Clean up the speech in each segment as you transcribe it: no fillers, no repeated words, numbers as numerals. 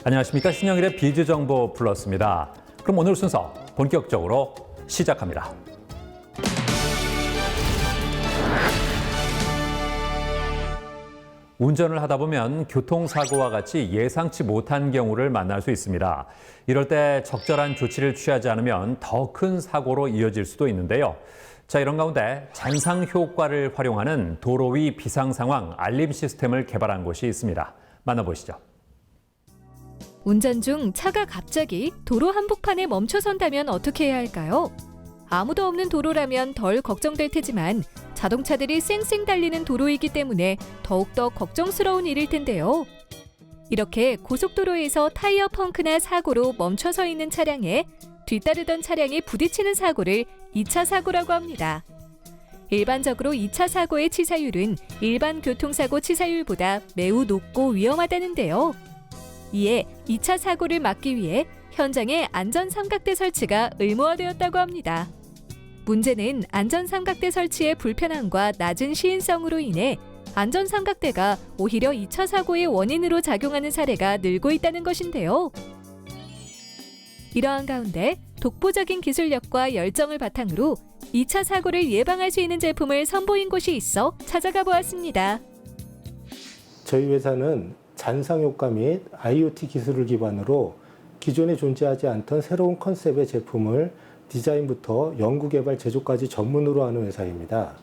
안녕하십니까. 신영일의 비즈정보 플러스입니다. 그럼 오늘 순서 본격적으로 시작합니다. 운전을 하다 보면 교통사고와 같이 예상치 못한 경우를 만날 수 있습니다. 이럴 때 적절한 조치를 취하지 않으면 더 큰 사고로 이어질 수도 있는데요. 자, 이런 가운데 잔상 효과를 활용하는 도로 위 비상 상황 알림 시스템을 개발한 곳이 있습니다. 만나보시죠. 운전 중 차가 갑자기 도로 한복판에 멈춰선다면 어떻게 해야 할까요? 아무도 없는 도로라면 덜 걱정될 테지만 자동차들이 쌩쌩 달리는 도로이기 때문에 더욱더 걱정스러운 일일 텐데요. 이렇게 고속도로에서 타이어 펑크나 사고로 멈춰서 있는 차량에 뒤따르던 차량이 부딪히는 사고를 2차 사고라고 합니다. 일반적으로 2차 사고의 치사율은 일반 교통사고 치사율보다 매우 높고 위험하다는데요. 이에 2차 사고를 막기 위해 현장에 안전삼각대 설치가 의무화되었다고 합니다. 문제는 안전삼각대 설치의 불편함과 낮은 시인성으로 인해 안전삼각대가 오히려 2차 사고의 원인으로 작용하는 사례가 늘고 있다는 것인데요. 이러한 가운데 독보적인 기술력과 열정을 바탕으로 2차 사고를 예방할 수 있는 제품을 선보인 곳이 있어 찾아가 보았습니다. 저희 회사는 잔상 효과 및 IoT 기술을 기반으로 기존에 존재하지 않던 새로운 컨셉의 제품을 디자인부터 연구 개발 제조까지 전문으로 하는 회사입니다.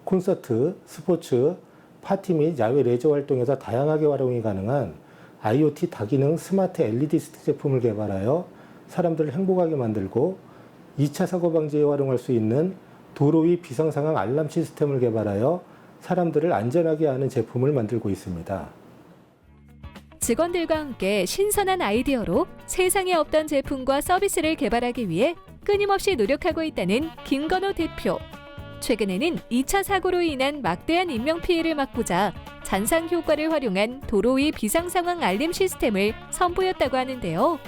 콘서트, 스포츠, 파티 및 야외 레저 활동에서 다양하게 활용이 가능한 IoT 다기능 스마트 LED 스틱 제품을 개발하여 사람들을 행복하게 만들고 2차 사고 방지에 활용할 수 있는 도로 위 비상 상황 알람 시스템을 개발하여 사람들을 안전하게 하는 제품을 만들고 있습니다. 직원들과 함께 신선한 아이디어로 세상에 없던 제품과 서비스를 개발하기 위해 끊임없이 노력하고 있다는 김건호 대표. 최근에는 2차 사고로 인한 막대한 인명피해를 막고자 잔상 효과를 활용한 도로 위 비상 상황 알림 시스템을 선보였다고 하는데요.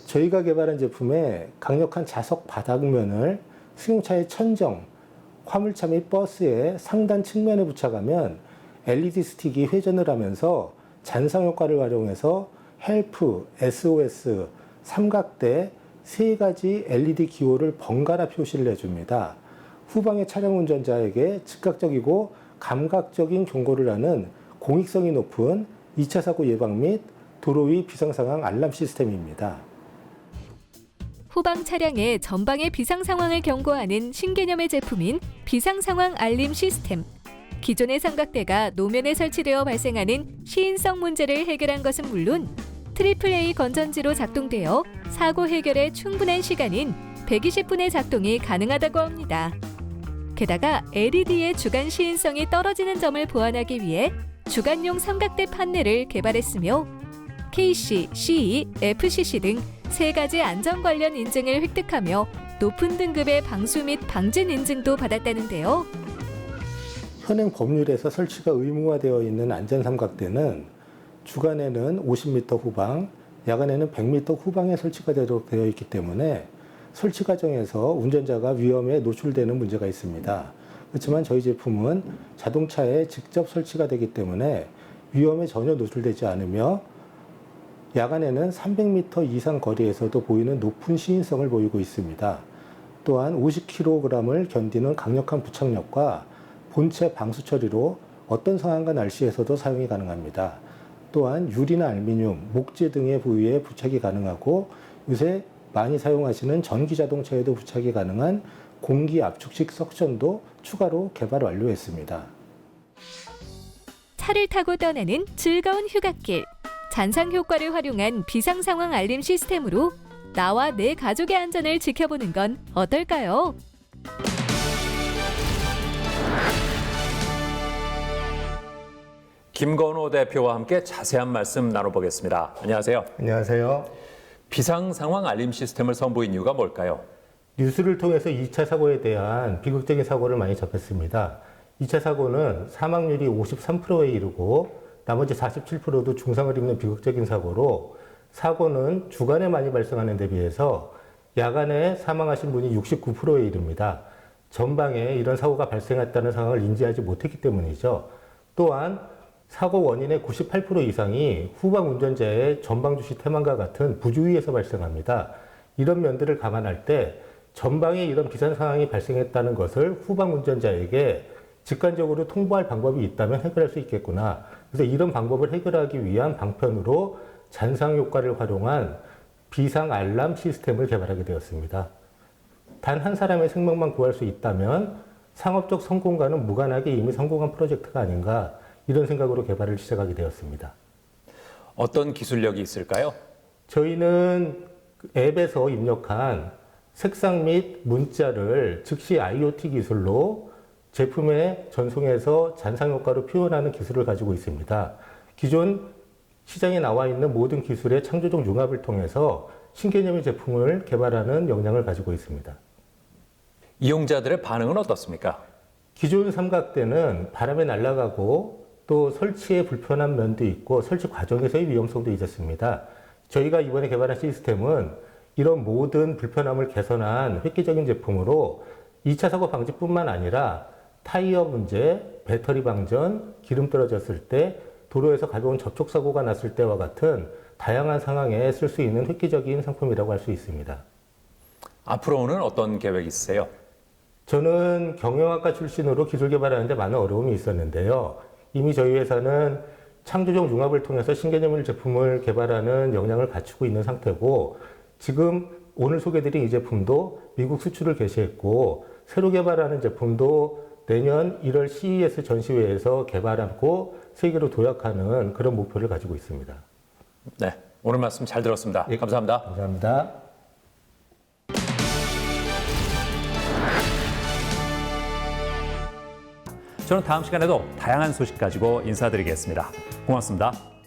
저희가 개발한 제품에 강력한 자석 바닥면을 승용차의 천정, 화물차 및 버스의 상단 측면에 부착하면 LED 스틱이 회전을 하면서 잔상 효과를 활용해서 헬프, SOS, 삼각대 세 가지 LED 기호를 번갈아 표시를 해줍니다. 후방의 차량 운전자에게 즉각적이고 감각적인 경고를 하는 공익성이 높은 2차 사고 예방 및 도로 위 비상 상황 알람 시스템입니다. 후방 차량의 전방의 비상 상황을 경고하는 신개념의 제품인 비상 상황 알림 시스템. 기존의 삼각대가 노면에 설치되어 발생하는 시인성 문제를 해결한 것은 물론 AAA 건전지로 작동되어 사고 해결에 충분한 시간인 120분의 작동이 가능하다고 합니다. 게다가 LED의 주간 시인성이 떨어지는 점을 보완하기 위해 주간용 삼각대 판넬을 개발했으며 KC, CE, FCC 등 세 가지 안전 관련 인증을 획득하며 높은 등급의 방수 및 방진 인증도 받았다는데요. 현행 법률에서 설치가 의무화되어 있는 안전삼각대는 주간에는 50m 후방, 야간에는 100m 후방에 설치가 되어 있기 때문에 설치 과정에서 운전자가 위험에 노출되는 문제가 있습니다. 그렇지만 저희 제품은 자동차에 직접 설치가 되기 때문에 위험에 전혀 노출되지 않으며 야간에는 300m 이상 거리에서도 보이는 높은 시인성을 보이고 있습니다. 또한 50kg을 견디는 강력한 부착력과 본체 방수 처리로 어떤 상황과 날씨에서도 사용이 가능합니다. 또한 유리나 알루미늄, 목재 등의 부위에 부착이 가능하고 요새 많이 사용하시는 전기 자동차에도 부착이 가능한 공기 압축식 석션도 추가로 개발 완료했습니다. 차를 타고 떠나는 즐거운 휴갓길. 잔상 효과를 활용한 비상 상황 알림 시스템으로 나와 내 가족의 안전을 지켜보는 건 어떨까요? 김건호 대표와 함께 자세한 말씀 나눠보겠습니다. 안녕하세요. 안녕하세요. 비상 상황 알림 시스템을 선보인 이유가 뭘까요? 뉴스를 통해서 2차 사고에 대한 비극적인 사고를 많이 접했습니다. 2차 사고는 사망률이 53%에 이르고 나머지 47%도 중상을 입는 비극적인 사고로 사고는 주간에 많이 발생하는 데 비해서 야간에 사망하신 분이 69%에 이릅니다. 전방에 이런 사고가 발생했다는 상황을 인지하지 못했기 때문이죠. 또한 사고 원인의 98% 이상이 후방 운전자의 전방 주시 태만과 같은 부주의에서 발생합니다. 이런 면들을 감안할 때 전방에 이런 비상 상황이 발생했다는 것을 후방 운전자에게 직관적으로 통보할 방법이 있다면 해결할 수 있겠구나. 그래서 이런 방법을 해결하기 위한 방편으로 잔상 효과를 활용한 비상 알람 시스템을 개발하게 되었습니다. 단 한 사람의 생명만 구할 수 있다면 상업적 성공과는 무관하게 이미 성공한 프로젝트가 아닌가, 이런 생각으로 개발을 시작하게 되었습니다. 어떤 기술력이 있을까요? 저희는 앱에서 입력한 색상 및 문자를 즉시 IoT 기술로 제품에 전송해서 잔상 효과로 표현하는 기술을 가지고 있습니다. 기존 시장에 나와 있는 모든 기술의 창조적 융합을 통해서 신개념의 제품을 개발하는 역량을 가지고 있습니다. 이용자들의 반응은 어떻습니까? 기존 삼각대는 바람에 날아가고 또 설치에 불편한 면도 있고 설치 과정에서의 위험성도 있었습니다. 저희가 이번에 개발한 시스템은 이런 모든 불편함을 개선한 획기적인 제품으로 2차 사고 방지뿐만 아니라 타이어 문제, 배터리 방전, 기름 떨어졌을 때, 도로에서 가벼운 접촉사고가 났을 때와 같은 다양한 상황에 쓸 수 있는 획기적인 상품이라고 할 수 있습니다. 앞으로는 어떤 계획이 있으세요? 저는 경영학과 출신으로 기술 개발하는데 많은 어려움이 있었는데요. 이미 저희 회사는 창조적 융합을 통해서 신개념의 제품을 개발하는 역량을 갖추고 있는 상태고, 지금 오늘 소개드린 이 제품도 미국 수출을 개시했고, 새로 개발하는 제품도 내년 1월 CES 전시회에서 개발하고 세계로 도약하는 그런 목표를 가지고 있습니다. 네, 오늘 말씀 잘 들었습니다. 예, 감사합니다. 감사합니다. 저는 다음 시간에도 다양한 소식 가지고 인사드리겠습니다. 고맙습니다.